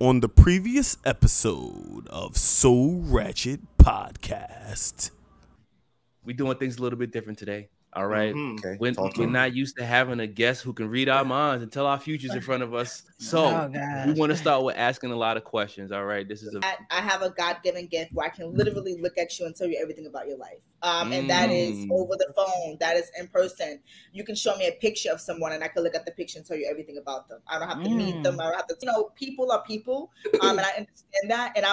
on the previous episode of So Ratchet Podcast. We're doing things a little bit different today. All right. Okay. We're not used to having a guest who can read our minds and tell our futures in front of us. So we want to start with asking a lot of questions. All right. This is I have a God-given gift where I can literally look at you and tell you everything about your life. And that is over the phone. That is in person. You can show me a picture of someone and I can look at the picture and tell you everything about them. I don't have to meet them. I don't have to, people are people. And I understand that. And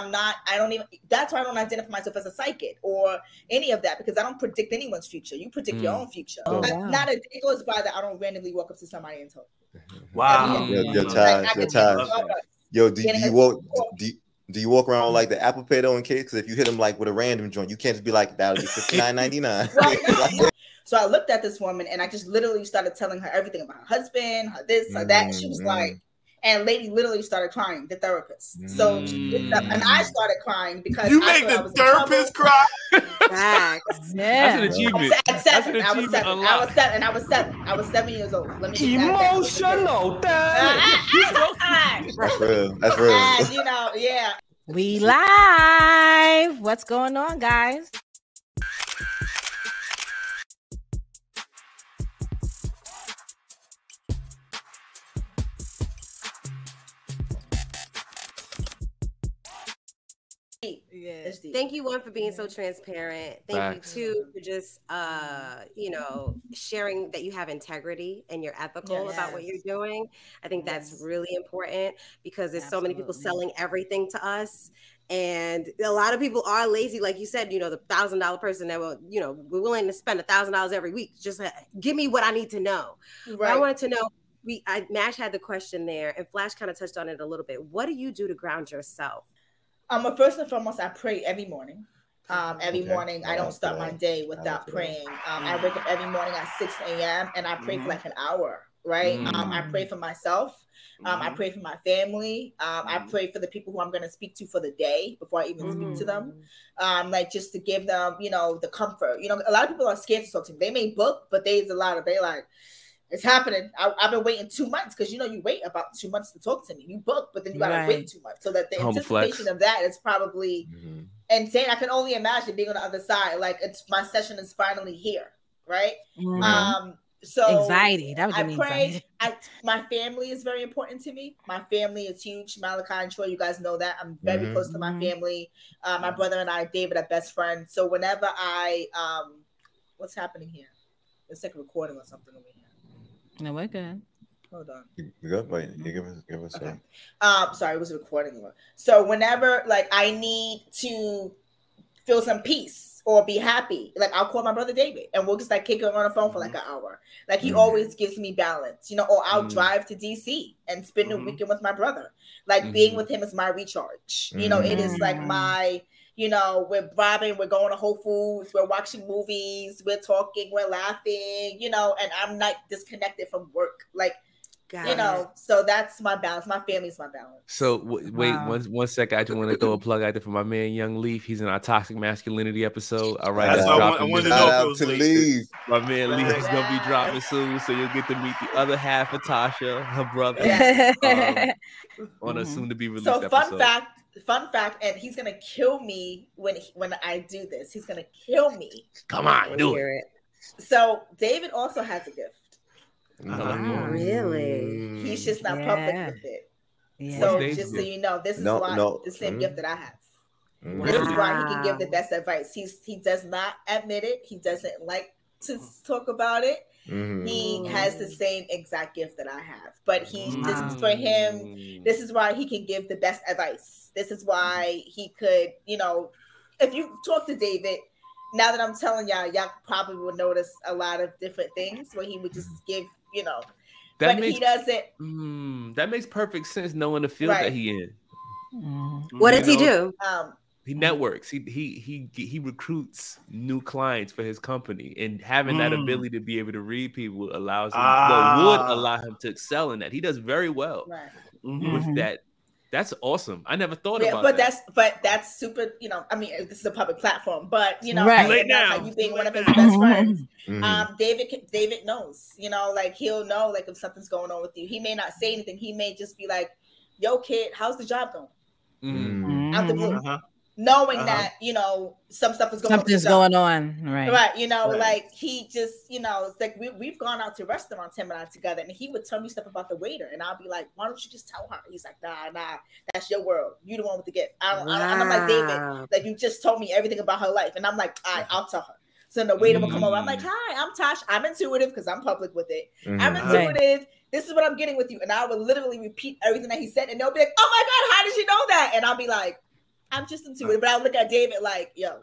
that's why I don't identify myself as a psychic or any of that, because I don't predict anyone's future. You predict your own future. Not a day goes by that I don't randomly walk up to somebody and talk. Wow. Yo, do you walk around like the Apple Pay though in case? Because if you hit them like with a random joint, you can't just be like, that'll be $59.99. So I looked at this woman and I just literally started telling her everything about her husband, her this, her that. She was like, and lady literally started crying, the therapist. So and I started crying because you made the therapist cry. That's an achievement. I was 7 years old. Let me emotional. That's real. That's real. And, We live. What's going on, guys? Yes. Thank you, one, for being so transparent. Thank you, two, for just sharing that you have integrity and you're ethical about what you're doing. I think that's really important because there's so many people selling everything to us. And a lot of people are lazy, like you said, the $1,000 person that will, we're willing to spend $1,000 every week. Just give me what I need to know. Right. I wanted to know, Mash had the question there and Flash kind of touched on it a little bit. What do you do to ground yourself? First and foremost, I pray every morning. Every morning, I don't start my day without praying. I wake up every morning at 6 a.m. and I pray for like an hour, right? I pray for myself. I pray for my family. I pray for the people who I'm going to speak to for the day before I even speak to them. Just to give them, the comfort. A lot of people are scared to talk to me. They may book, but they like, it's happening. I've been waiting 2 months because you wait about 2 months to talk to me. You book, but then you gotta wait 2 months. So that the anticipation of that is probably insane. I can only imagine being on the other side. Like my session is finally here, right? So anxiety. That would be anxiety. My family is very important to me. My family is huge. Malachi, I'm sure you guys know that. I'm very close to my family. My brother and I, David, are best friends. So whenever what's happening here? It's like a recording or something over here. No, we're good. Hold on. Good. Wait, you give us okay. Sorry, it was a recording. So whenever I need to feel some peace or be happy, I'll call my brother David and we'll just kick him on the phone for an hour. He always gives me balance, or I'll drive to DC and spend the weekend with my brother. Being with him is my recharge. It is my we're vibing, we're going to Whole Foods, we're watching movies, we're talking, we're laughing, and I'm not disconnected from work. So that's my balance. My family's my balance. So wait, one second. I just want to throw a plug out there for my man, Young Leaf. He's in our Toxic Masculinity episode. All right. That's I wanted to know to Leaf. My man Leaf is going to be dropping soon, so you'll get to meet the other half of Tasha, her brother, on a soon-to-be released episode. Fun fact, and he's gonna kill me when I do this. He's gonna kill me. Come on, do it. So David also has a gift. Really? He's just not public with it. Yeah. So just so you know, this is the same gift that I have. This is why he can give the best advice. He does not admit it. He doesn't like to talk about it. He has the same exact gift that I have, but for him, this is why he can give the best advice. This is why he could, if you talk to David, now that I'm telling y'all probably will notice a lot of different things where he would just give, he doesn't. That makes perfect sense knowing the field that he in. What does he do? He networks. He recruits new clients for his company, and having that ability to be able to read people would allow him to excel in that. He does very well with that. That's awesome. I never thought about that. But that's super. This is a public platform, but right now, you being one of his best friends, David knows. He'll know if something's going on with you. He may not say anything. He may just be like, yo, kid, how's the job going? Mm-hmm. Out the blue. Knowing that, you know, some stuff is going on. Something's going on. Right. Right. You know, like he just, you know, it's like we've gone out to restaurants, him and I together, and he would tell me stuff about the waiter. And I'll be like, why don't you just tell her? He's like, nah, that's your world. You the one with the gift. I'm like, David, like you just told me everything about her life. And I'm like, I'll tell her. So the waiter will come over. I'm like, hi, I'm Tash. I'm intuitive because I'm public with it. I'm intuitive. This is what I'm getting with you. And I would literally repeat everything that he said. And they'll be like, oh my God, how did you know that? And I'll be like, I'm just intuitive. But I'll look at David like, yo.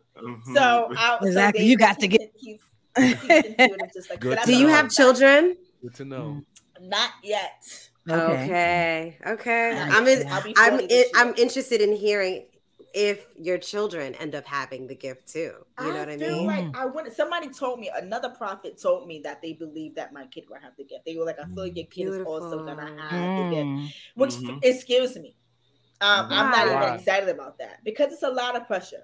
So exactly. So you got to get. He's intuitive, just like. So do you have children? Good to know. Not yet. Okay. I'm interested in hearing if your children end up having the gift too. You know what I mean? Like somebody told me, another prophet told me that they believe that my kid will have the gift. They were like, I feel like your kid is also gonna have the gift, which it scares me. I'm not even excited about that because it's a lot of pressure.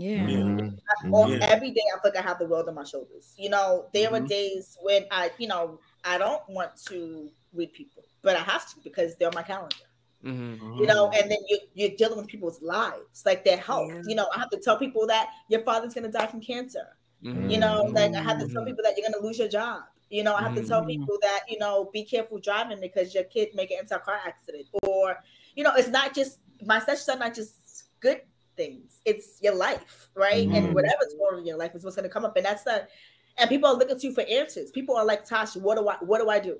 Every day I feel like I have the world on my shoulders. You know, there are days when I don't want to read people, but I have to because they're on my calendar. You know, and then you're dealing with people's lives, like their health. You know, I have to tell people that your father's going to die from cancer. You know, like I have to tell people that you're going to lose your job. You know, I have to tell people that, you know, be careful driving because your kid may get into a car accident. Or, you know, it's not just, my sessions are not just good things. It's your life, right? And whatever's going on in your life is what's going to come up. And that's the, and people are looking to you for answers. People are like, Tash, what do I do?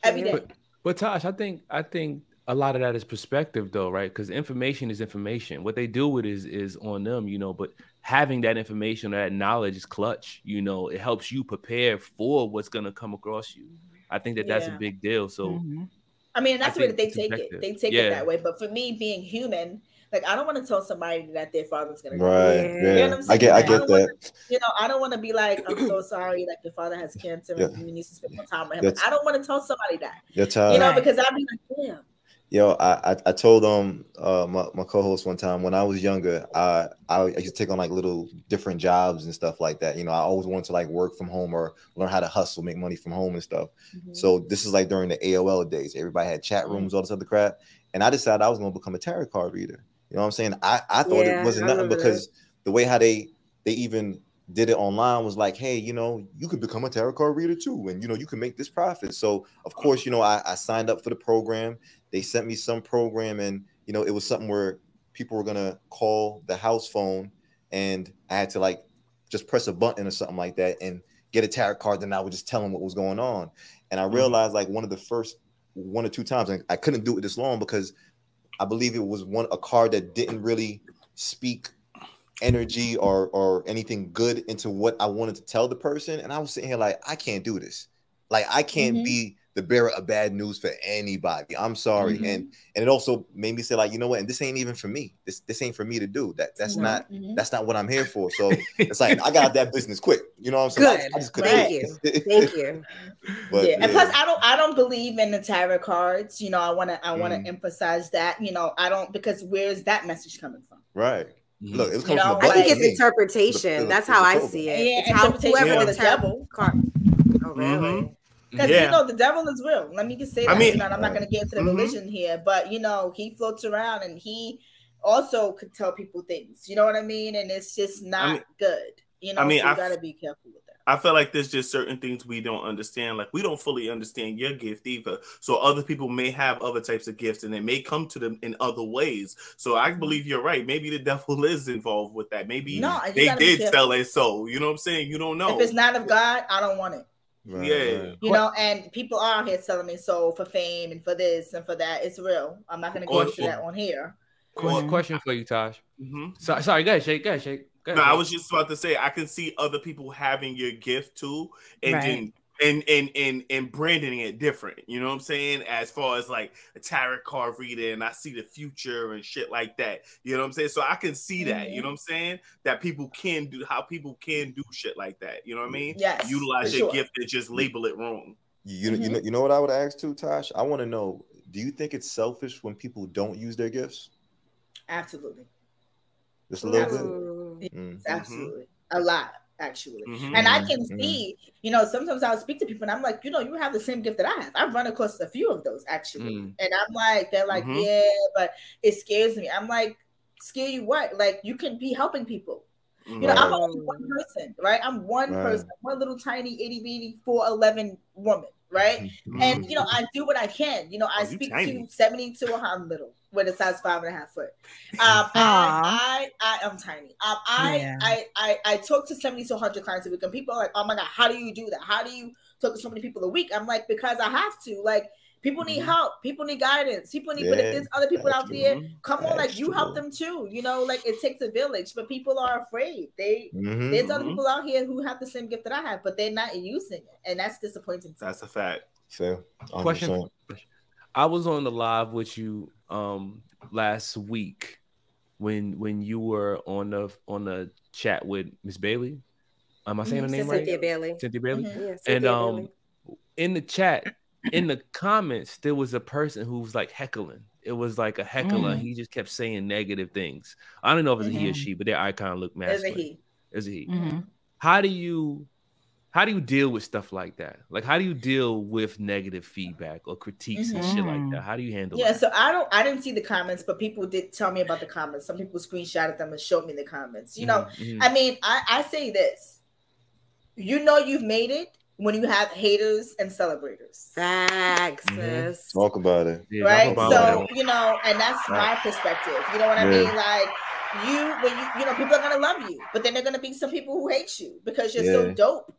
Every day. But Tash, I think a lot of that is perspective though, right? Because information is information. What they do with it is on them, you know, but having that information or that knowledge is clutch. You know, it helps you prepare for what's going to come across you. I think that's a big deal. So, I mean, that's the way that they take it. They take it that way. But for me, being human, like I don't want to tell somebody that their father's going to die. You know what I'm saying? I get that. You know, I don't want to be like, I'm so sorry, like your father has cancer and you need to spend more time with him. Like, I don't want to tell somebody that. You know, because I'd be like, damn. Yo, I told my co-host one time when I was younger, I used to take on like little different jobs and stuff like that. You know, I always wanted to like work from home or learn how to hustle, make money from home and stuff. So this is like during the AOL days. Everybody had chat rooms, all this other crap. And I decided I was going to become a tarot card reader. You know what I'm saying? I thought it wasn't nothing because the way how they even did it online was like, hey, you know, you could become a tarot card reader too. And, you know, you can make this profit. So, of course, you know, I signed up for the program. They sent me some program and, you know, it was something where people were going to call the house phone and I had to like just press a button or something like that and get a tarot card. Then I would just tell them what was going on. And I realized like one of the first 1 or 2 times, and I couldn't do it this long because I believe it was a card that didn't really speak energy or anything good into what I wanted to tell the person. And I was sitting here like, I can't do this. Like, I can't be the bearer of bad news for anybody. I'm sorry. And it also made me say like, you know what? And this ain't even for me. This ain't for me to do. That's not what I'm here for. So it's like, I got that business quick. You know what I'm saying? I just couldn't. Thank you. But, and plus I don't believe in the tarot cards. You know, I want to emphasize that, you know, I don't, because where's that message coming from? Right. Look, it was coming from I think it's interpretation. That's how I see it. Yeah, it's how whoever the devil card. Oh, really? Because you know the devil is real. Let me just say that. I mean, you know, I'm not going to get into the religion here, but you know, he floats around and he also could tell people things. You know what I mean? And it's just not good. You know, so you got to be careful with that. I feel like there's just certain things we don't understand. Like we don't fully understand your gift either. So other people may have other types of gifts and it may come to them in other ways. So I believe you're right. Maybe the devil is involved with that. Maybe they did sell their soul. You know what I'm saying? You don't know. If it's not of God, I don't want it. Right. You know, and people are out here selling their soul for fame and for this and for that. It's real. I'm not going to get into that on here. Question for you, Tash. Sorry, go ahead, Shake. No, I was just about to say I can see other people having your gift too, and and branding it different. You know what I'm saying? As far as like a tarot card reader, and I see the future and shit like that. You know what I'm saying? So I can see that. You know what I'm saying? That people can do shit like that. You know what I mean? Yes. Utilize your gift and just label it wrong. You know what I would ask too, Tash? I want to know, do you think it's selfish when people don't use their gifts? Absolutely. Just a little bit. Absolutely. A lot. actually. And I can see, you know, sometimes I'll speak to people and I'm like, you know, you have the same gift that I have. I've run across a few of those actually. And I'm like, they're like, yeah, but it scares me. I'm like, scare you what? Like, you can be helping people. You know, I'm only one person, right? I'm one person, one little tiny itty bitty 4'11" woman, right? And you know, I do what I can. You know, I speak to 70 to 100 little with a size 5.5 foot. I am tiny. I talk to 70 to 100 clients a week, and people are like, "Oh my God, how do you do that? How do you talk to so many people a week?" I'm like, because I have to. Like, people need help. People need guidance. People need, but if there's other people out there, come on, like you help them too. You know, like it takes a village, but people are afraid. There's other people out here who have the same gift that I have, but they're not using it, and that's disappointing. That's a fact. So, question. I was on the live with you last week when you were on the chat with Miss Bailey. Am I saying her name right? Cynthia Bailey. Cynthia Bailey. Yeah, and Bailey. In the chat, in the comments, there was a person who was like heckling. It was like a heckler. He just kept saying negative things. I don't know if it's a he or she, but their icon looked masculine. It's a he. How do you deal with stuff like that? Like, how do you deal with negative feedback or critiques and shit like that? How do you handle it? So I didn't see the comments, but people did tell me about the comments. Some people screenshotted them and showed me the comments. You know, I mean, I say this. You know you've made it when you have haters and celebrators. Facts, sis. Talk about it. Yeah, right? So, it. you know, and that's my perspective. You know what I mean? Like, when you know, people are going to love you, but then there are going to be some people who hate you because you're so dope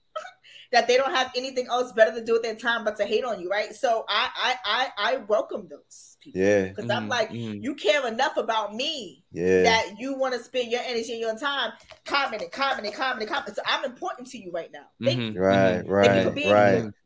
that they don't have anything else better to do with their time but to hate on you, right? So I welcome those people. Because I'm like, you care enough about me that you want to spend your energy and your time commenting. So I'm important to you right now. Thank you. Right.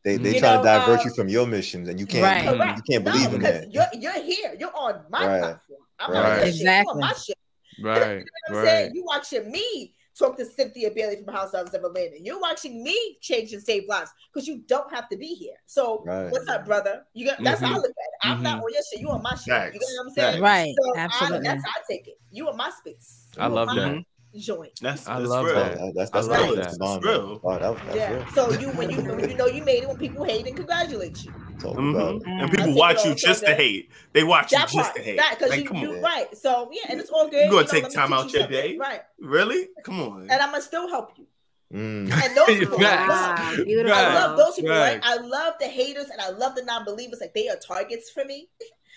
They try to divert you from your missions, and you can't believe in that. You're here. You're on my platform. I'm not on your shit. You're on my shit. Right. You know what I'm saying? You watching me talk to Cynthia Bailey from House of Atlanta. You're watching me change and save lives because you don't have to be here. So what's up, brother? That's how I look at it. I'm not on your shit. You on my shit. You know what I'm saying? Right. So Absolutely. That's how I take it. You on my space. I love that. Joint. I love real. that. That's real. That's real. Real. So when you know you made it, when people hate and congratulate you. And people watch you just to hate. They watch you just to hate. Because like, you right. So yeah, and it's all good. You gonna take time out your day, right? Really? Come on. And I'm gonna still help you. And those people, I love those people. Right? I love the haters and I love the non-believers. Like, they are targets for me.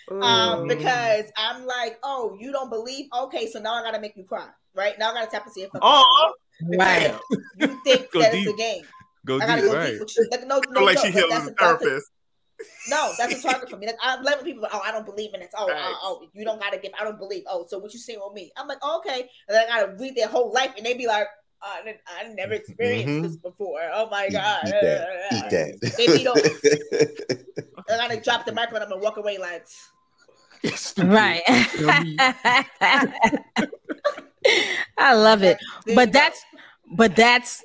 Because I'm like, oh, you don't believe? Okay, so now I gotta make you cry. Right now, I gotta tap into your fucking right. You think that it's a game? Go I gotta deep, go right? deep with you. Like, no, like she heals a therapist. No, that's a target for me. Like, I love when people. Oh, I don't believe in it. Oh, you don't gotta give. I don't believe. Oh, so what you saying on me? I'm like, oh, okay. And then I gotta read their whole life, and they be like, I never experienced this before. Oh my God. Eat that. They beat up. I gotta drop the microphone. I'm gonna walk away like. Right. I love it. But that's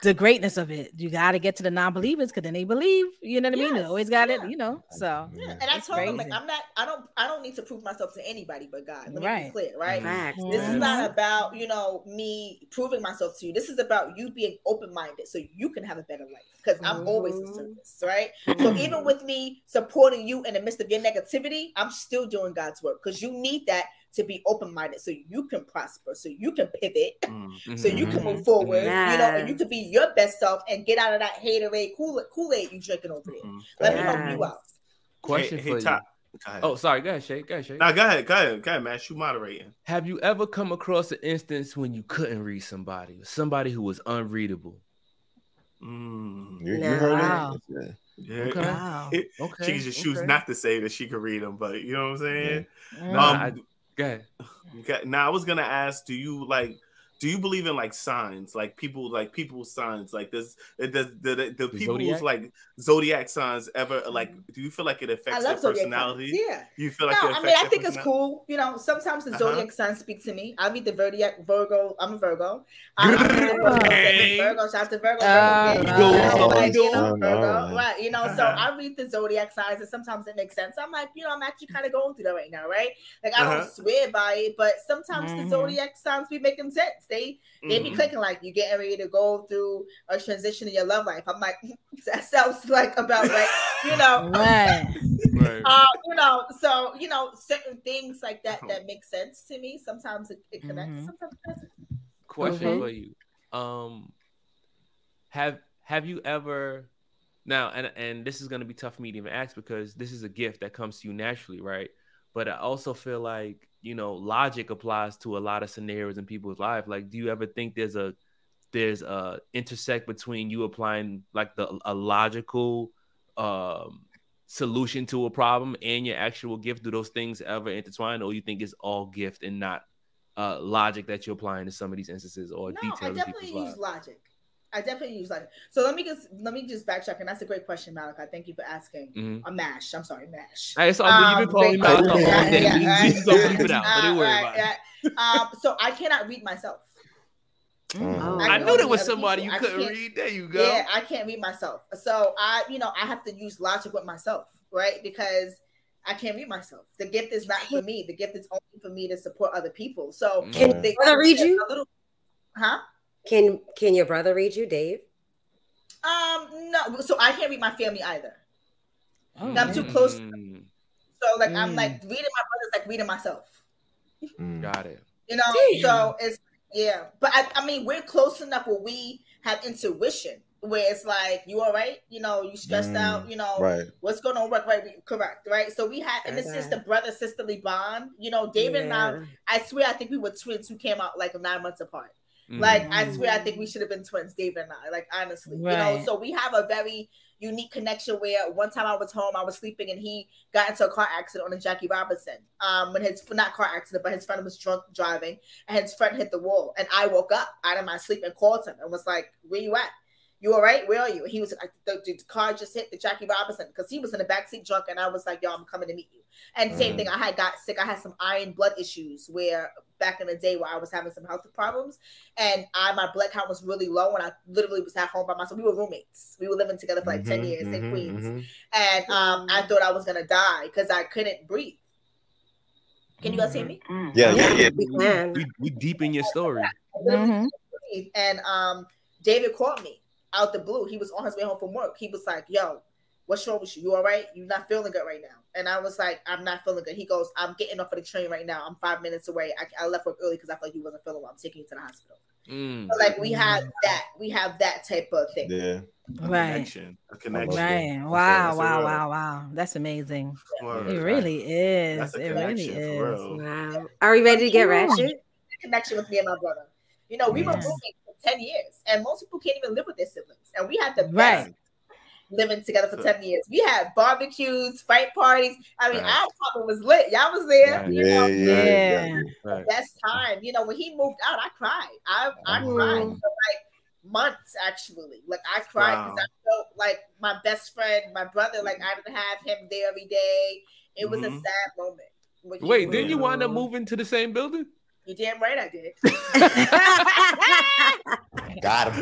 the greatness of it. You got to get to the non-believers because then they believe. You know what I mean? They always got it. You know. So and I told them, like, I don't need to prove myself to anybody but God. Let me be clear, right? This is not about me proving myself to you. This is about you being open-minded so you can have a better life. Because I'm always in service, right? So even with me supporting you in the midst of your negativity, I'm still doing God's work because you need that to be open-minded so you can prosper, so you can pivot, so you can move forward, you know, and you can be your best self and get out of that haterade Kool-Aid you drinking over there. Let me help you out. Question for you. Oh, sorry. Go ahead, Shay. No, go ahead, man. You moderating. Have you ever come across an instance when you couldn't read somebody who was unreadable? You heard it? Yeah. Okay. Wow. She can just choose not to say that she could read them, but you know what I'm saying? Go ahead. Now I was gonna ask, do you believe in like signs, like people's signs, like this? The people's zodiac? like zodiac signs ever like? Do you feel like it affects their personality? Yeah. You feel like it affects I think it's cool. You know, sometimes the zodiac signs speak to me. I meet the Virgo. I'm a Virgo. Virgo. Shout out to Virgo. Virgo. Right. You know, so I read the zodiac signs, and sometimes it makes sense. I'm like, you know, I'm actually kind of going through that right now, right? Like, I don't swear by it, but sometimes the zodiac signs be making sense. They be clicking like you getting ready to go through a transition in your love life. I'm like, that sounds like about right, you know. Right. You know, so you know, certain things like that make sense to me. Sometimes it connects, sometimes it doesn't. Question for you. Have you ever now, and this is going to be tough for me to even ask because this is a gift that comes to you naturally, right? But I also feel like, you know, logic applies to a lot of scenarios in people's life. Like, do you ever think there's a intersect between you applying like a logical solution to a problem and your actual gift? Do those things ever intertwine, or you think it's all gift and not logic that you're applying to some of these instances or details? I definitely use logic. So let me just backtrack, and that's a great question, Malachi. Thank you for asking. MASH. I'm sorry, MASH. Hey, it's all good. You've been calling me Malachi all day. We just gonna keep it out. Don't worry about it. So I cannot read myself. I knew there was somebody you couldn't read. There you go. Yeah, I can't read myself. So I have to use logic with myself, right? Because I can't read myself. The gift is not for me. The gift is only for me to support other people. So can your brother read you? Huh? Can your brother read you, Dave? No. So I can't read my family either. I'm too close to them. So like I'm like reading my brother's like reading myself. Got it. You know, so it's but I mean we're close enough where we have intuition where it's like, you all right? You know, you stressed out, you know, what's going on work, right? Correct, right? So we had, and it's just a brother-sisterly bond. You know, David and I swear I think we were twins who came out like 9 months apart. Like, I swear I think we should have been twins, David and I, like, honestly. You know, so we have a very unique connection where one time I was home, I was sleeping, and he got into a car accident on a Jackie Robinson. When not car accident, but his friend was drunk driving, and his friend hit the wall. And I woke up out of my sleep and called him and was like, where you at? You all right? Where are you? And he was like, the car just hit the Jackie Robinson, because he was in the backseat drunk, and I was like, yo, I'm coming to meet you. And same thing, I had got sick. I had some iron blood issues where back in the day where I was having some health problems, and my blood count was really low, and I literally was at home by myself. We were roommates. We were living together for like 10 years in Queens. And I thought I was going to die because I couldn't breathe. Can you guys hear me? Yeah. We deep in your story. And David called me out the blue. He was on his way home from work. He was like, yo, what's wrong with you? You all right? You're not feeling good right now. And I was like, I'm not feeling good. He goes, I'm getting off of the train right now. I'm 5 minutes away. I left work early because I felt like you wasn't feeling well. I'm taking you to the hospital. So like we have that type of thing. Yeah. A connection. Right. Wow. That's amazing. It really is. It really is. Wow. Are we ready to get ratchet? Connection with me and my brother. You know, we were roommates for 10 years, and most people can't even live with their siblings. And we had the best living together for 10 years. We had barbecues, fight parties. I mean, our papa was lit. Y'all was there. Best time. You know, when he moved out, I cried. I cried for like months, actually. Like, I cried because I felt like my best friend, my brother, like I didn't have him there every day. It was a sad moment. Wait, didn't you wind up moving to the same building? You damn right I did. Got him.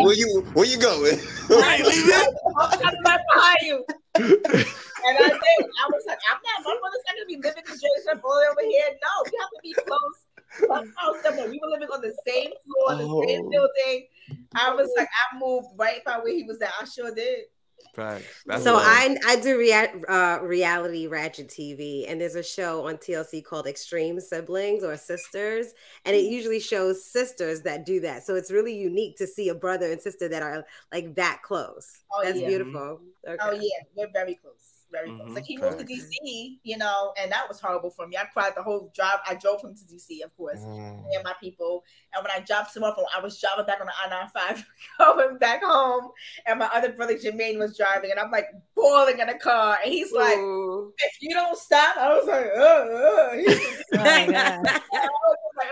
Where you going? I'm right behind you. And I did. I was like, my brother's not gonna be living in Jersey all over here. No, we have to be close. We were living on the same floor, the same building. I was like, I moved right by where he was at. I sure did. So I do reality ratchet TV, and there's a show on TLC called Extreme Siblings or Sisters, and it usually shows sisters that do that. So it's really unique to see a brother and sister that are like that close. That's beautiful. Okay. Oh yeah, we're very close. Very close. Like he moved to DC, you know, and that was horrible for me. I cried the whole drive. I drove him to DC, of course, and my people. And when I dropped him off, I was driving back on the I-95, going back home, and my other brother Jermaine was driving, and I'm like bawling in the car, and he's like, "If you don't stop," I was like, it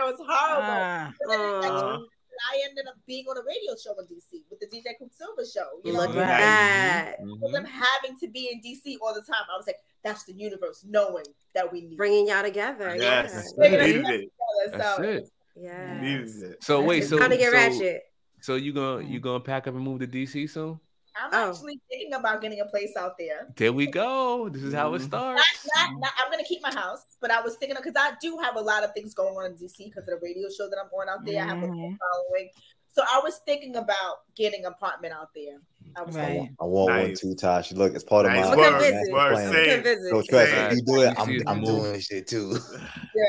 was horrible. I ended up being on a radio show in DC with the DJ Quicksilver show. You know, them having to be in DC all the time. I was like, that's the universe knowing that we need bringing y'all together. Yes, that's it. Yeah. So wait, it's time to get ratchet. So you gonna pack up and move to DC soon? I'm actually thinking about getting a place out there. There we go. This is how it starts. Not, I'm going to keep my house, but I was thinking, because I do have a lot of things going on in DC because of the radio show that I'm on out there. I have a following. So I was thinking about getting an apartment out there. I want one too, Tash. Look, it's part of my plan. So trust if you do it, I'm doing this shit too.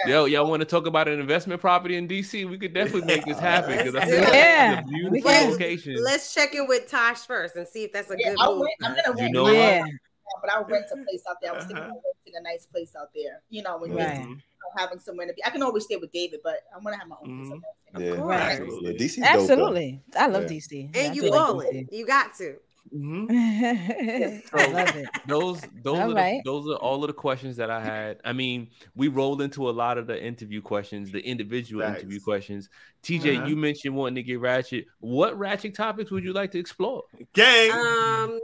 Yo, y'all want to talk about an investment property in DC? We could definitely make this happen because I think it's a beautiful location. Let's check in with Tosh first and see if that's a good move. I'm gonna rent. But I'll rent a place out there. I was thinking about renting a nice place out there. You know, when you're having somewhere to be. I can always stay with David, but I'm gonna have my own place. Yeah, DC. Absolutely, I love DC, and you rolling. You got to. I love it. Those are all of the questions that I had. I mean, we rolled into a lot of the interview questions, the individual interview questions. TJ, you mentioned wanting to get ratchet. What ratchet topics would you like to explore? Gang.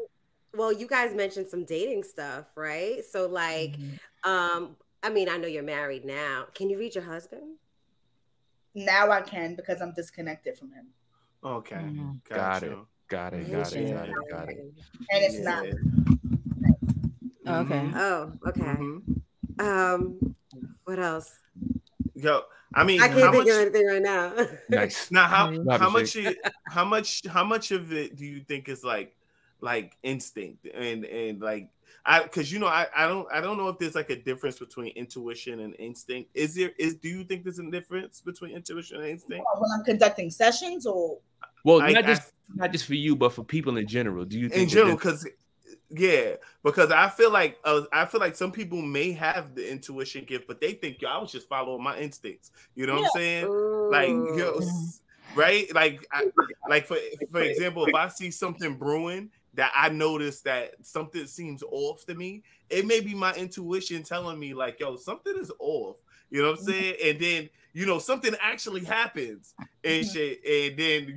Well, you guys mentioned some dating stuff, right? So, like, I mean, I know you're married now. Can you read your husband? Now I can, because I'm disconnected from him. Okay. Got it. And it's not. Okay. Oh, okay. What else? Yo, I mean, I can't think of anything right now. Nice. Now, how much of it do you think is like instinct and like, because I don't know if there's like a difference between intuition and instinct. Do you think there's a difference between intuition and instinct? When I'm conducting sessions, or not just for you, but for people in general. Do you think in general? Because I feel like some people may have the intuition gift, but they think, I was just following my instincts. You know what I'm saying? Ooh. Like, right? Like for example, if I see something brewing that I notice that something seems off to me, it may be my intuition telling me like, something is off. You know what I'm saying? And then, something actually happens and shit. And then,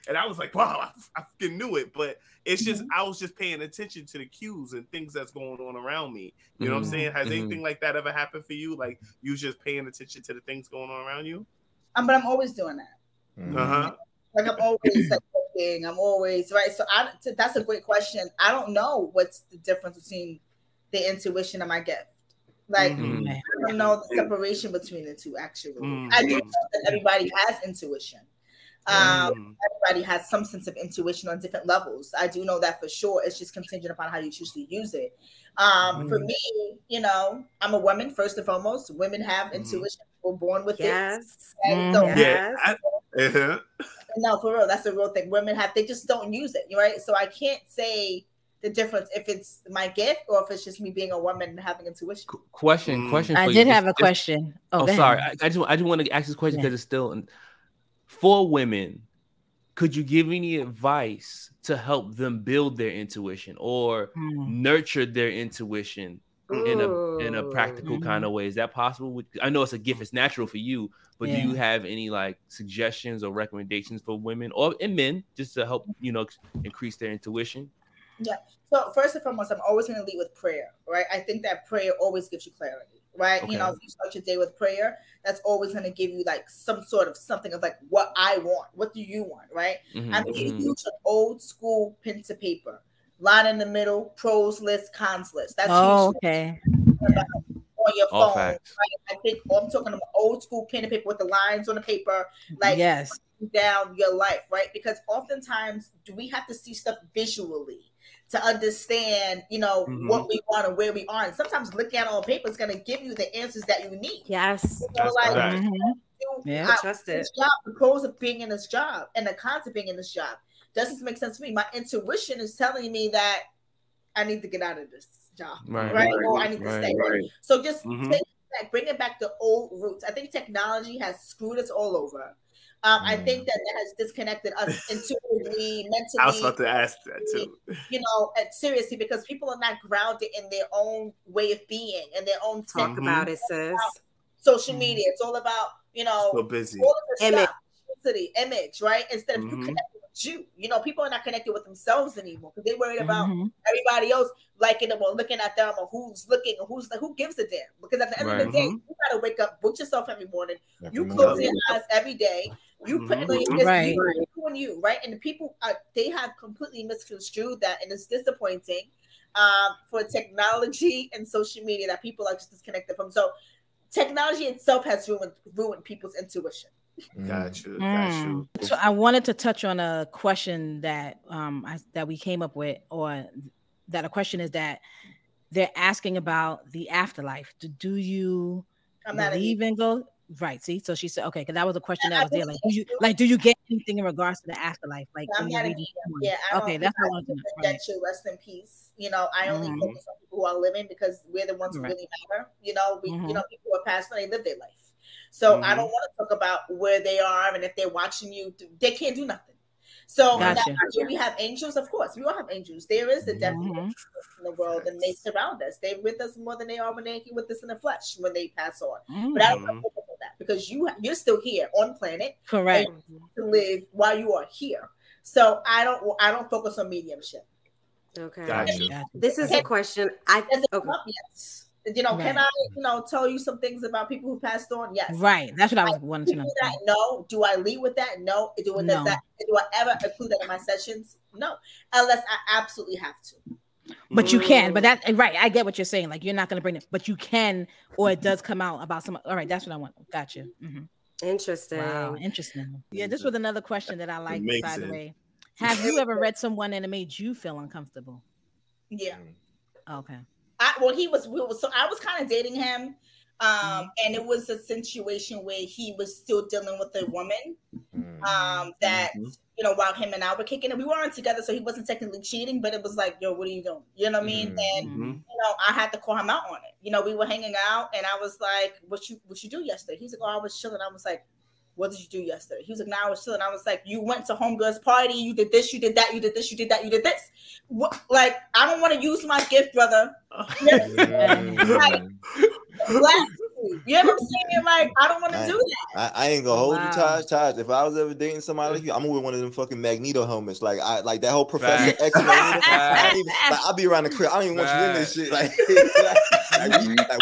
and I was like, wow, I fucking knew it. But it's just, I was just paying attention to the cues and things that's going on around me. You know what I'm saying? Has anything like that ever happened for you? Like you just paying attention to the things going on around you? But I'm always doing that. Like I'm always like looking, I'm always right. So that's a great question. I don't know what's the difference between the intuition and my gift. Like I don't know the separation between the two. Actually, I do know that everybody has intuition. Everybody has some sense of intuition on different levels. I do know that for sure. It's just contingent upon how you choose to use it. For me, I'm a woman first and foremost. Women have intuition. We're born with it. So, no, for real, that's a real thing. Women they just don't use it, right? So I can't say the difference if it's my gift or if it's just me being a woman and having intuition. Question for you. I did have a question. Sorry. I just want to ask this question because it's still for women. Could you give any advice to help them build their intuition or nurture their intuition in a practical kind of way? Is that possible? I know it's a gift; it's natural for you. But do you have any like suggestions or recommendations for women or men just to help increase their intuition? Yeah. So first and foremost, I'm always going to lead with prayer, right? I think that prayer always gives you clarity, right? Okay. If you start your day with prayer, that's always going to give you like some sort of something of like what I want. What do you want, right? I'm going to use an old school pen to paper, line in the middle, pros list, cons list. That's okay. On your phone, right? I think I'm talking about old school pen and paper with the lines on the paper, like down your life, right? Because oftentimes we have to see stuff visually to understand, what we want and where we are. And sometimes looking at it on paper is going to give you the answers that you need. Yes. Trust it. The pros of being in this job and the cons of being in this job. Doesn't make sense to me. My intuition is telling me that I need to get out of this job, right? Or I need to stay. Right. So just bring it back to old roots. I think technology has screwed us all over. I think that has disconnected us intuitively, mentally. I was about to ask that too. Seriously, because people are not grounded in their own way of being and their own talk about it, sis. Social media. It's all about, so busy. All of the image, right? Instead of you connecting with you. People are not connected with themselves anymore because they're worried about everybody else. liking them or looking at them or who's looking or who gives a damn? Because at the end of the day, you gotta wake up, book yourself every morning. You close your eyes every day. You put it on your right. you and you, right? And the people they have completely misconstrued that, and it's disappointing for technology and social media that people are just disconnected from. So technology itself has ruined people's intuition. Got you. So I wanted to touch on a question that that we came up with, or that a question is that they're asking about the afterlife. Do you believe in ghosts? Right. See, so she said, okay, because that was a question that was there. Like, do you get anything in regards to the afterlife? Like, I'm not okay, that's what I want to know. That should rest in peace. You know, I only focus on people who are living because we're the ones who really matter. You know, you know, people who are passed on, they live their life. So I don't want to talk about where they are and if they're watching you. They can't do nothing. So we have angels, of course. We all have angels. There is a devil in the world, and they surround us. They're with us more than they are when they're with us in the flesh when they pass on. But I don't want to focus on that because you're still here on planet, correct, to live while you are here. So I don't focus on mediumship. Okay, gotcha. This is a question. Yes. You know, can I, tell you some things about people who passed on? Yes. Right. That's what I was wanting to know. No. Do I lead with that? No. Do I ever include that in my sessions? No. Unless I absolutely have to. But you can. But that right. I get what you're saying. Like, you're not going to bring it, but you can, or it does come out about some. All right. That's what I want. Gotcha. Interesting. Wow. Interesting. Yeah. This was another question that I like, by the way. Have you ever read someone and it made you feel uncomfortable? Yeah. Okay. I was kind of dating him, and it was a situation where he was still dealing with a woman that, while him and I were kicking it, we weren't together, so he wasn't technically cheating, but it was like, yo, what are you doing? You know what I mean? And, I had to call him out on it. We were hanging out, and I was like, what you do yesterday? He's like, oh, I was chilling. I was like, what did you do yesterday? He was like, I was chilling. I was like, you went to homegirl's party. You did this, you did that, you did this, you did that, you did this. What, like, I don't want to use my gift, brother. You know what I'm saying? Like, I don't want to do that. I ain't gonna hold you, Tash. If I was ever dating somebody like you, I'm gonna wear one of them fucking Magneto helmets. Like that whole Professor X. I'll be around the crib. I don't even want you in this shit. Like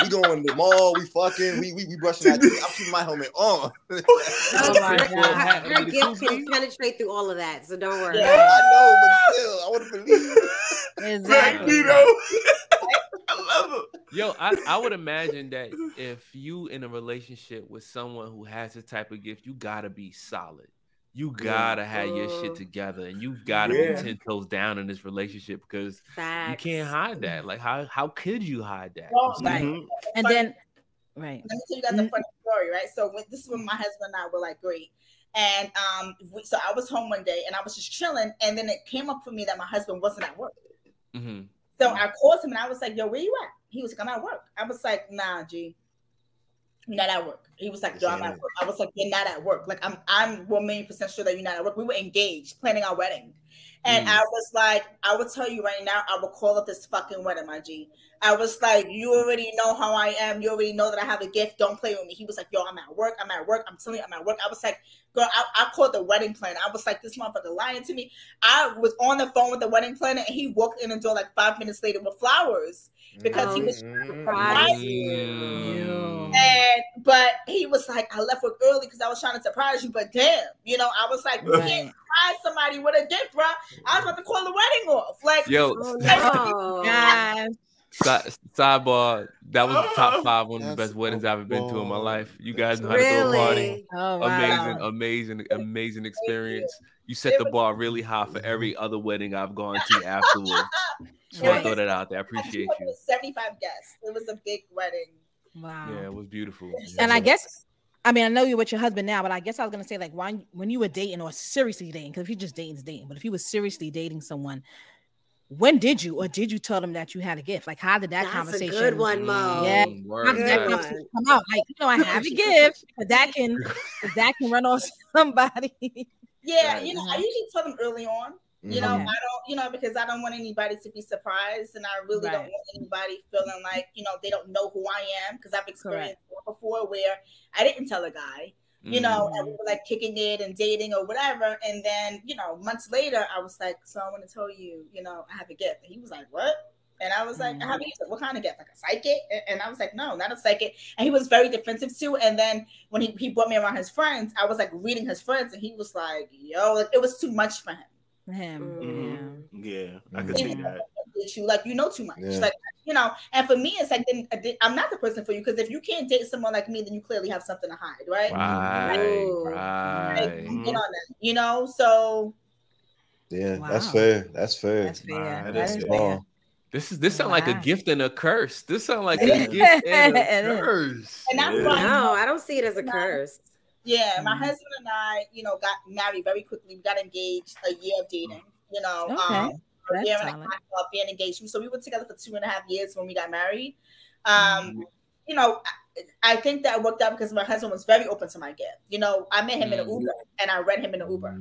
we going to the mall, we fucking, we brushing our teeth. I'm keeping my helmet on. Her gift can penetrate through all of that, so don't worry. Yeah, I know, but still, I want to believe. Exactly. Magneto. I love it. Yo, I would imagine that if you in a relationship with someone who has this type of gift, you gotta be solid. You gotta have your shit together, and you've gotta be 10 toes down in this relationship because you can't hide that. Like, how could you hide that? And then, right. Let me tell you guys a funny story, right? So this is when my husband and I were like great. And so I was home one day and I was just chilling, and then it came up for me that my husband wasn't at work. So I called him and I was like, yo, where you at? He was like, I'm at work. I was like, nah, G, you're not at work. He was like, yo, I'm at work. I was like, you're not at work. Like, I'm 1,000,000% sure that you're not at work. We were engaged, planning our wedding. And I was like, I will tell you right now, I will call up this fucking wedding, my G. I was like, you already know how I am. You already know that I have a gift. Don't play with me. He was like, yo, I'm at work. I'm at work. I'm telling you, I'm at work. I was like, girl, I called the wedding planner. I was like, this motherfucker lying to me. I was on the phone with the wedding planner, and he walked in the door like 5 minutes later with flowers because he was surprised you. But he was like, I left work early because I was trying to surprise you. But damn, I was like, you can't surprise somebody with a gift, bro. I was about to call the wedding off. Like, yo, sidebar, that was the top 5 one of the best weddings I've ever been to in my life. You guys know how to throw a party. Oh, wow. Amazing experience. You set the bar really high for every other wedding I've gone to afterwards. Just want to throw that out there. I appreciate you. 75 guests. It was a big wedding. Wow. Yeah, it was beautiful. And I guess, I mean, I know you're with your husband now, but I guess I was going to say, like, when you were dating or seriously dating, because if you just dating is dating, but if you were seriously dating someone, when did you tell them that you had a gift? Like, how did that conversation? That's a good one, Mo. Yeah, how did that conversation come out? Like, I have a gift, but that can run off somebody. Yeah, I usually tell them early on. I don't, because I don't want anybody to be surprised, and I really don't want anybody feeling like, they don't know who I am, because I've experienced before where I didn't tell a guy, and we were like kicking it and dating or whatever, and then, months later, I was like, so I want to tell you, I have a gift. And he was like, what? And I was like, I have a gift. What kind of gift? Like a psychic? And I was like, no, not a psychic. And he was very defensive too. And then when he brought me around his friends, I was like reading his friends, and he was like, yo, like, it was too much for him. Yeah, I could see that. You like, you know too much. Like, you know, and for me, it's like, then I'm not the person for you, because if you can't date someone like me, then you clearly have something to hide, right? Right. Like, get on that, you know? So yeah, that's fair. That's fair. That's fair. That is fair. This sounds like a gift and a curse. This sounds like a gift and a curse. And that's no, I don't see it as a curse. Yeah, my husband and I, you know, got married very quickly. We got engaged a year of dating, you know. A year and a half of being engaged. So we were together for 2.5 years when we got married. You know, I think that worked out because my husband was very open to my gift. You know, I met him in an Uber, and I read him in an Uber.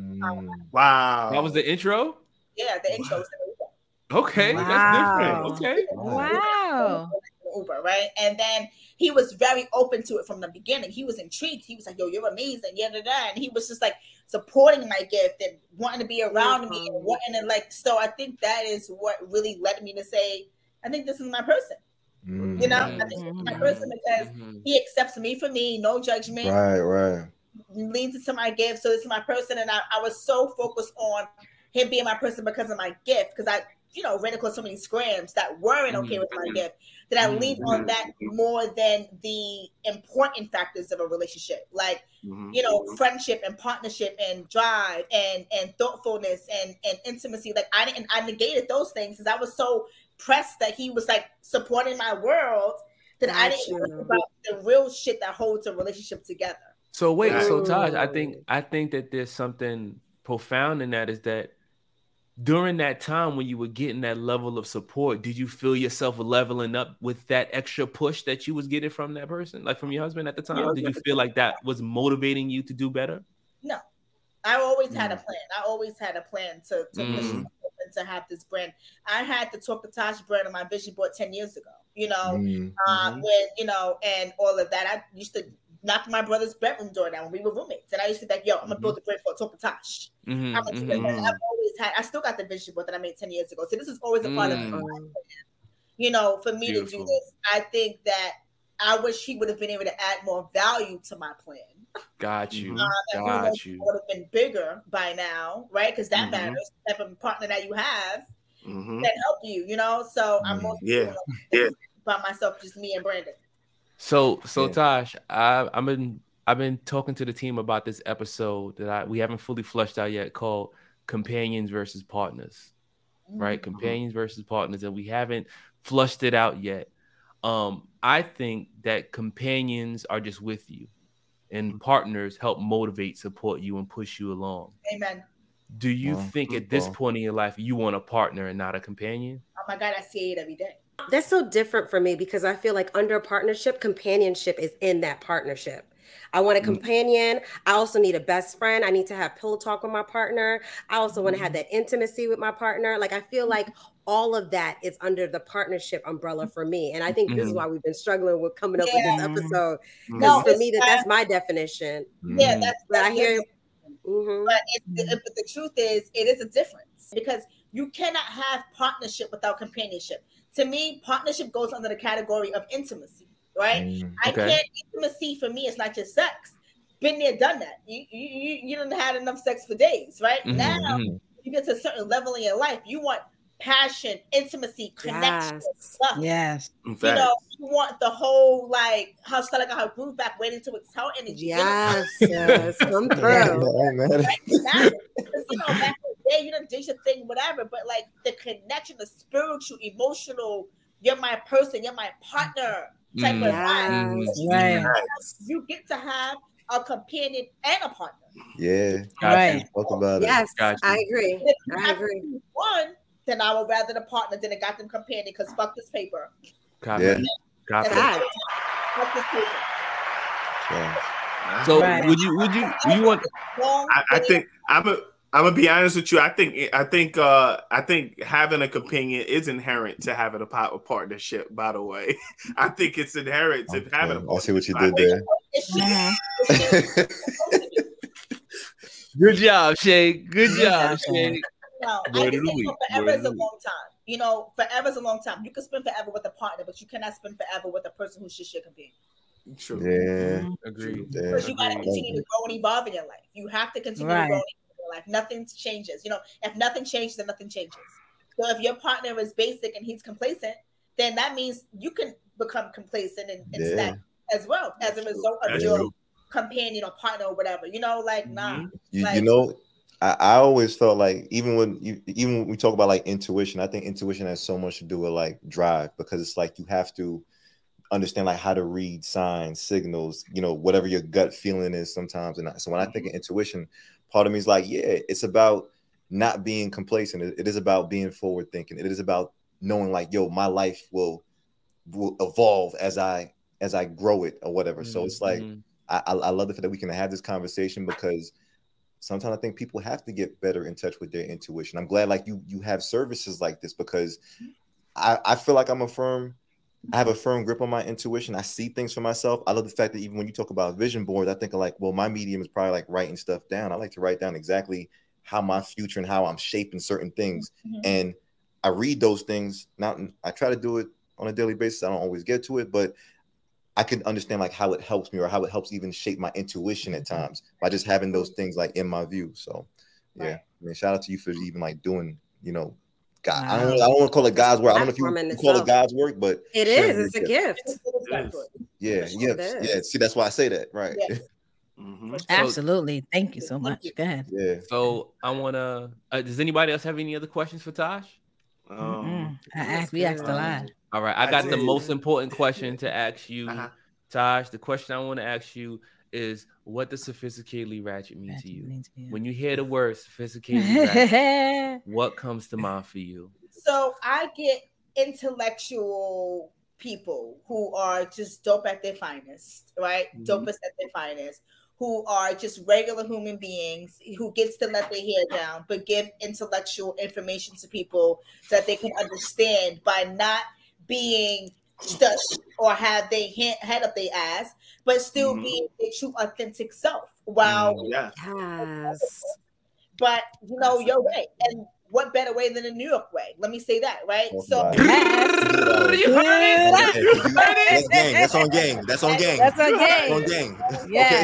Wow. That was the intro? Yeah, the intro was in the Uber. Okay, that's different. Okay. Wow. Uber, right? And then he was very open to it from the beginning. He was intrigued. He was like, yo, you're amazing. Yeah, and he was just like supporting my gift and wanting to be around me and wanting to, like, so I think that is what really led me to say, I think this is my person. You know, I think this is my person because he accepts me for me, no judgment. Right. Leans into my gift. So this is my person. And I was so focused on him being my person because of my gift. Because I, you know, ran across so many scrams that weren't okay with my gift, that I leaned on that more than the important factors of a relationship, like, you know, friendship and partnership and drive and thoughtfulness and intimacy. Like, I negated those things because I was so pressed that he was like supporting my world that I didn't think about the real shit that holds a relationship together. So wait, so Taj, I think that there's something profound in that, is that during that time when you were getting that level of support, did you feel yourself leveling up with that extra push that you was getting from that person, like from your husband at the time? Did you feel like that was motivating you to do better? No, I always had a plan. I always had a plan to push myself and to have this brand. I had the Talk to Tash brand on my vision board 10 years ago, you know, when, you know, and all of that. I used to knock my brother's bedroom door down when we were roommates. And I used to be like, yo, I'm going to build a brand for Talk to Tash. I've always had, I still got the vision board that I made 10 years ago. So this is always a part of my plan. You know, for me to do this, I think that I wish he would have been able to add more value to my plan. Got you. Got you. Would have been bigger by now, right? Because that matters. The type of partner that you have that help you, you know? So I'm more by myself, just me and Brandon. So Tash, I've been talking to the team about this episode that we haven't fully flushed out yet, called Companions versus Partners, right? Companions versus Partners, and we haven't flushed it out yet. I think that companions are just with you, and partners help motivate, support you, and push you along. Amen. Do you think at this point in your life you want a partner and not a companion? Oh my God, I see it every day. That's so different for me because I feel like under a partnership, companionship is in that partnership. I want a companion. I also need a best friend. I need to have pillow talk with my partner. I also want to have that intimacy with my partner. Like, I feel like all of that is under the partnership umbrella for me. And I think this is why we've been struggling with coming up with this episode. Because for me, that's my definition. Yeah, that's but I hear. But the truth is, it is a difference because you cannot have partnership without companionship. To me, partnership goes under the category of intimacy, right? I can't, intimacy for me, it's not just sex. Been there, done that. You don't have enough sex for days, right? Now, you get to a certain level in your life, you want passion, intimacy, connection, stuff. Yes. You know, you want the whole, like, how her groove back, waiting to exhale energy. Yes, yes, come through. Right? You know, back in the day, you know, did your thing, whatever, but like the connection, the spiritual, emotional, you're my person, you're my partner type of vibe. Right. You get to have a companion and a partner. Yeah. Right. Talk about Yes, it. I agree. I agree. One, then I would rather the partner than a goddamn companion because fuck this paper. Fuck this paper. So would you want? I think I'm gonna be honest with you. I think having a companion is inherent to having a partnership. By the way, I think it's inherent to having a partnership. I see what you did there. Good job, Shay. Good job, Shay. No, I think forever is a long time. You know, forever is a long time. You can spend forever with a partner, but you cannot spend forever with a person who's just your companion. True. Yeah. Agreed. Because you got to continue to grow and evolve in your life. You have to continue to grow in your life. Nothing changes. You know, if nothing changes, then nothing changes. So if your partner is basic and he's complacent, then that means you can become complacent and stagnant as well as a result of your companion or partner or whatever. You know, like nah. You know, I always felt like even when we talk about like intuition, I think intuition has so much to do with like drive, because it's like you have to understand like how to read signs, signals, you know, whatever your gut feeling is sometimes. And so when I think of intuition, part of me is like, yeah, it's about not being complacent. It is about being forward thinking. It is about knowing like, yo, my life will evolve as I grow it or whatever. So it's like, I love the fact that we can have this conversation, because sometimes I think people have to get better in touch with their intuition. I'm glad like you have services like this, because I feel like I have a firm grip on my intuition. I see things for myself. I love the fact that even when you talk about vision boards, I think of like, well, my medium is probably like writing stuff down. I like to write down exactly how my future and how I'm shaping certain things. And I read those things. Now I try to do it on a daily basis. I don't always get to it, but I can understand like how it helps me, or how it helps even shape my intuition at times by just having those things like in my view. So yeah, I mean, shout out to you for even like doing, you know, God, I don't want to call it God's work. I don't know if you call it God's work, but it is. It's a gift. Yeah. See, that's why I say that, right? Yes. Absolutely. Thank you so much. Go ahead. Yeah. So I want to. Does anybody else have any other questions for Tash? We asked a lot. All right, I got the most important question to ask you, Tash. The question I want to ask you is, what does sophisticatedly ratchet mean to you? When you hear the word sophisticatedly ratchet, what comes to mind for you? So I get intellectual people who are just dope at their finest, right? Dopest at their finest, who are just regular human beings who gets to let their hair down, but give intellectual information to people so that they can understand by not being stush or have their head up their ass, but still being their true authentic self. Wow. But you know, your way. And what better way than a New York way? Let me say that, right? So you heard it? That's on gang. Yeah.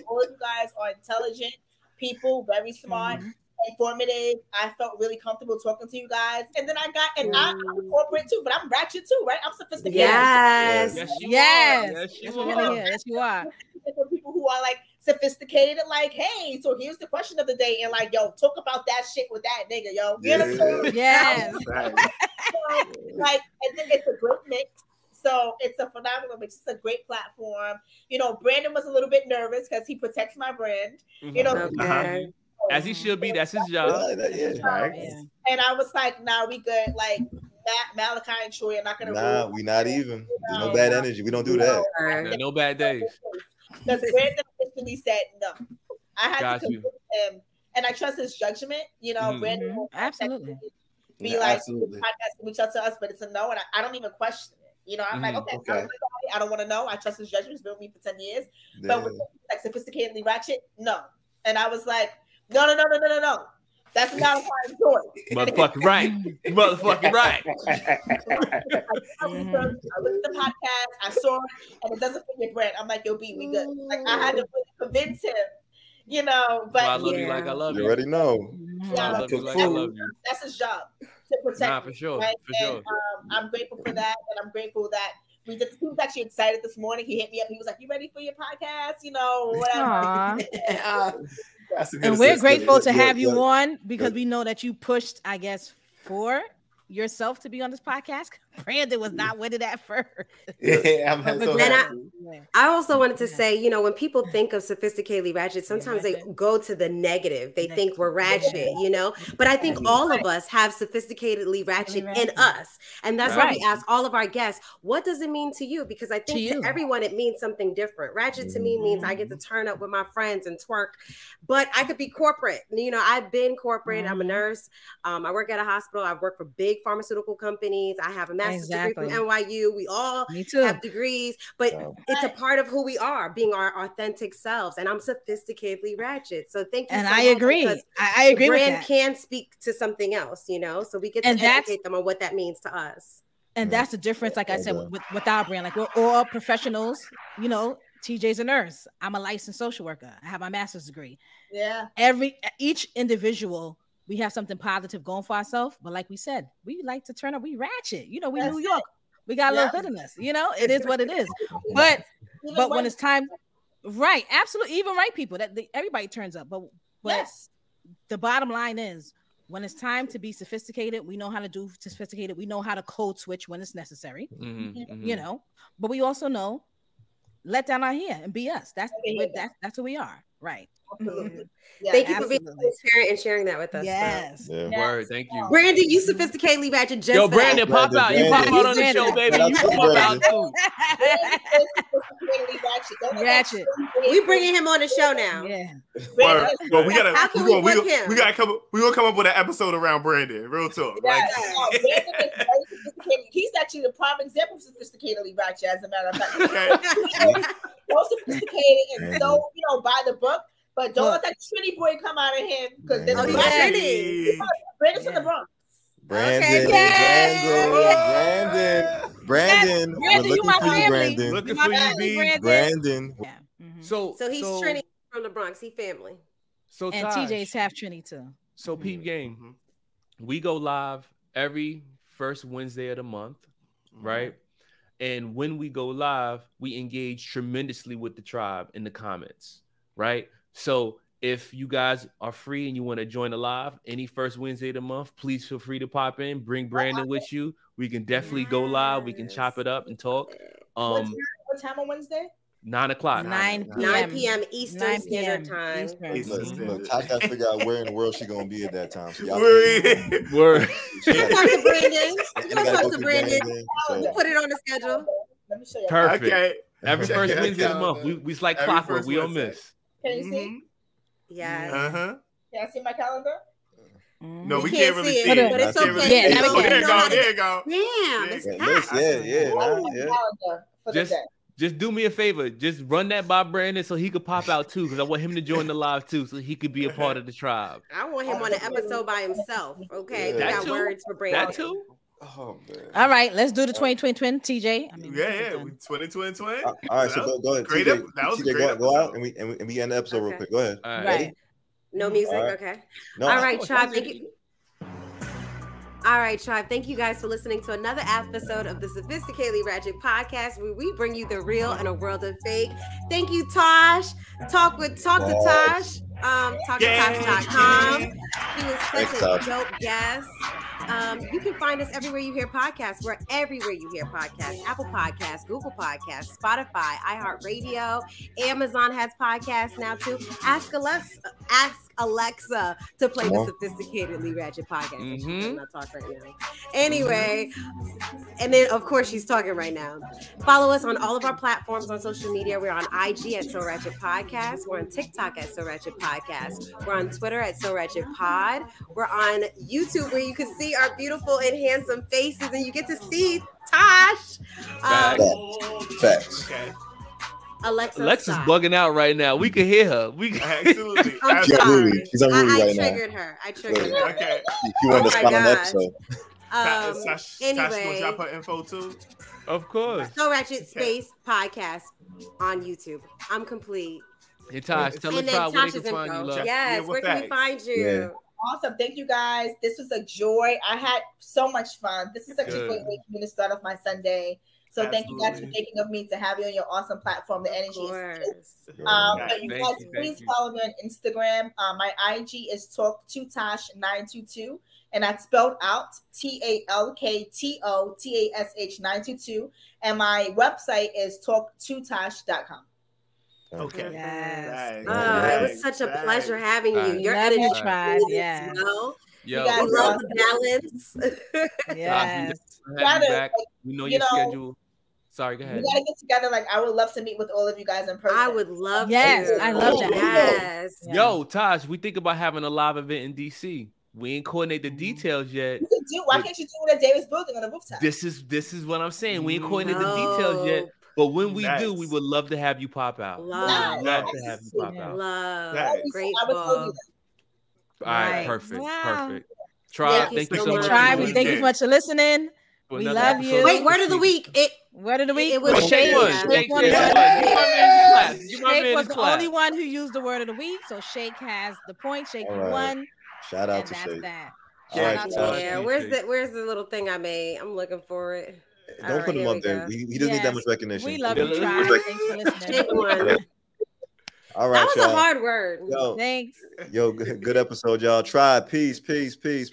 All of you guys are intelligent people, very smart, informative. I felt really comfortable talking to you guys. And then I'm corporate too, but I'm ratchet too, right? I'm sophisticated. Yes, you are. For people who are like sophisticated, like, hey, so here's the question of the day, and like, yo, talk about that shit with that nigga, yo. You know what I'm saying? Yes. Like, and then it's a great mix. So it's a phenomenal mix. It's a great platform. You know, Brandon was a little bit nervous because he protects my brand. You know, as he should be. That's his job. And I was like, nah, we good. Like, Malachi and Troy are not gonna. Nah, we not even. There's no bad energy. We don't do that. There's no bad days. Because Brandon officially said no. I had to convince him, and I trust his judgment. You know, Brandon absolutely be like, podcast reach out to us, but it's a no, and I don't even question it. You know, I'm like, okay. I don't want to know. I trust his judgment. He's been with me for 10 years. But with like sophisticatedly ratchet, no. And I was like, no. That's not a fine choice. Motherfucking right. Motherfucking right. I looked at the podcast, I saw it, and it doesn't fit your brand. I'm like, yo, B, we good. Like, I had to really convince him, you know. But I love you like I love you. You already know. I love you like I love you. That's his job, to protect for sure. Right? For sure. And, I'm grateful for that, and I'm grateful that he was actually excited this morning. He hit me up. He was like, you ready for your podcast? You know, whatever. And we're grateful to have you on, because we know that you pushed, I guess, for yourself to be on this podcast. Brandon was not with it at first. I also wanted to say, you know, when people think of sophisticatedly ratchet, sometimes they go to the negative. They think we're ratchet, you know, but I think all of us have sophisticatedly ratchet in us. And that's why we ask all of our guests, what does it mean to you? Because I think to everyone, it means something different. Ratchet to me means I get to turn up with my friends and twerk, but I could be corporate. You know, I've been corporate. I'm a nurse. I work at a hospital. I've worked for big pharmaceutical companies. I have a master's degree from NYU. We all have degrees, but it's a part of who we are, being our authentic selves. And I'm sophisticatedly ratchet. So thank you. And so I much, agree. I agree with that. Brand can speak to something else, you know, so we get to educate them on what that means to us. And that's the difference, like I said, with our brand. Like, we're all professionals, you know. TJ's a nurse. I'm a licensed social worker. I have my master's degree. Yeah. Each individual, we have something positive going for ourselves. But like we said, we like to turn up. We ratchet. You know, we New York. We got a little hood in us. You know, it is what it is. But when it's time, right? Absolutely. Even white people, everybody turns up. But the bottom line is, when it's time to be sophisticated, we know how to do sophisticated. We know how to code switch when it's necessary. You know, but we also know, let down our hair and be us. That's who we are, right? Thank you for being transparent and sharing that with us. Yes. Word. Thank you, Brandon. You sophisticatedly ratchet. Just yo, Brandon, pop out. You pop out on the show, baby. You pop out too. Ratchet. We bringing him on the show now. Yeah. Well, we gotta. How can we book him? We gotta come. We gonna come up with an episode around Brandon. Real talk. Brandon is very sophisticated. He's actually the prime example of sophisticatedly ratchet. As a matter of fact, so sophisticated and so by the book. But don't let that Trinity boy come out of him, because then Brandon's from the Bronx. Brandon, you my family. Looking for you, B. Brandon. Yeah. So he's Trini from the Bronx. He family. So and Tash, TJ's half Trini too. So peep game. We go live every first Wednesday of the month, right? And when we go live, we engage tremendously with the tribe in the comments, right? So if you guys are free and you want to join the live any first Wednesday of the month, please feel free to pop in. Bring Brandon with you. We can definitely go live. We can chop it up and talk. What time on Wednesday? 9 o'clock. 9 p.m. Eastern Standard Time. Look, Tash got to figure out where in the world she's going to be at that time. So Word. You can talk to Brandon. You can talk to Brandon. We'll put it on the schedule. Let me show you. Perfect. Okay. Every first Wednesday of the month. We like clockwork. We don't miss. Can you see? Yes. Can I see my calendar? No, we can't really see it, but it's okay. There you go. Yeah. Just do me a favor. Just run that by Brandon so he could pop out too, because I want him to join the live too, so he could be a part of the tribe. I want him on an episode by himself. Okay, we got words for Brandon. That too. Oh man! All right, let's do the 2020 TJ. I mean, 2020. All right, so go ahead. Great. TJ, That was TJ, great. Go out and we end the episode real quick. Go ahead. All right. Right. No music. All right. Okay. No, All right, tribe. Thank you. All right, tribe. Thank you guys for listening to another episode of the Sophisticatedly Ratchet Podcast, where we bring you the real in a world of fake. Thank you, Tash. Talk to Tash. Talk-to-Tash.com. He was such a dope guest. You can find us everywhere you hear podcasts. We're everywhere you hear podcasts. Apple Podcasts, Google Podcasts, Spotify, iHeartRadio. Amazon has podcasts now too. Ask Alexa to play the Sophisticatedly Ratchet Podcast. I'm not talking right now. Anyway, and then of course she's talking right now. Follow us on all of our platforms on social media. We're on IG at So Ratchet Podcast. We're on TikTok at So Ratchet Podcast. We're on Twitter at So Ratchet Pod. We're on YouTube, where you can see our beautiful and handsome faces, and you get to see Tash. Facts. Okay. Alexa's bugging out right now. We can hear her. Absolutely. I'm sorry. She's unruly right now. I triggered her. Okay. She wanted to spot on the episode. Tash, Anyway, drop her info too. Of course. So Ratchet Space Podcast on YouTube. I'm complete. Hey Tash, tell the And then crowd where they Tash's can find you, info. love. Yes, where can we find you? Yeah. Awesome. Thank you guys. This was a joy. I had so much fun. This is such a great way for me to start off my Sunday. So thank you guys for thinking of me to have you on your awesome platform. The energy is but you guys, please follow me on Instagram. My IG is Talk2Tash922, and that's spelled out TALKTOTASH 922. And my website is talk2tash.com. Okay. Yes. It was such a pleasure having you. Your energy tribe. Yeah. You know? Yo, we love the balance. Yes. We know your schedule. Sorry, go ahead. We gotta get together. Like, I would love to meet with all of you guys in person. I would love to. I love that. Yes. Yo, Tash, we think about having a live event in DC. We ain't coordinate the details yet. Why can't you do it at Davis Building on the rooftop? This is what I'm saying. We ain't coordinate the details yet. But when we do, we would love to have you pop out. Love to have you pop out. Love. Great. All right, perfect. Tribe, thank you so much. Tribe, we thank you so much for listening. We love you. Wait, word of the week. Word of the week. It was Shake. Shake Shake was the only one who used the word of the week. So Shake has the point. Shake won. Shout out to Shake. Shout out to Shake. Where's the little thing I made? I'm looking for it. Don't put him up there. He doesn't need that much recognition. We love you, Tribe. Thanks for listening. All right, that was a hard word. Yo, thanks. Yo, good episode, y'all. Tribe, peace. Peace. Peace.